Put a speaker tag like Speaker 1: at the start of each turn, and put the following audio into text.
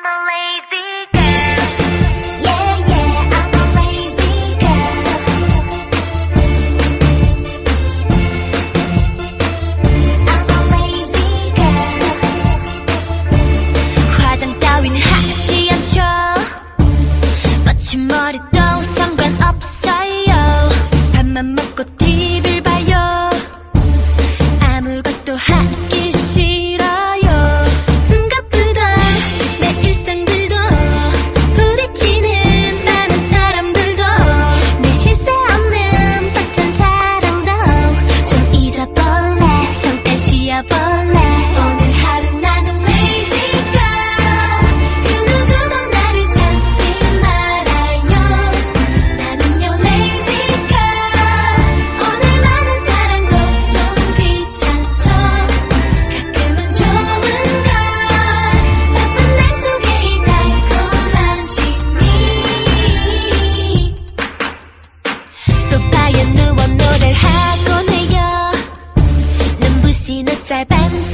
Speaker 1: I'm a lazy girl. Yeah, yeah, I'm a lazy girl. I'm a lazy girl. 화장 따윈 하지 않죠. 받침머리도 상관없어요. 밥만 먹고 TV를 봐요. 아무것도 하기 싫어요. 숨가쁘던 내 일상들도 부딪히는 많은 사람들도 내 실세 없는 벅찬 사랑도 좀 잊어볼래. 잠깐 쉬어볼래. 오늘 하루 나는 lazy girl. 그 누구도 나를 찾지 말아요. 나는요 lazy girl. 오늘 많은 사랑도 좀 귀찮죠. 가끔은 좋은 걸 나쁜 내 속에 이 달콤한 취미. 소파에 누워 노래를 하곤 해요. 눈부신 햇살 반짝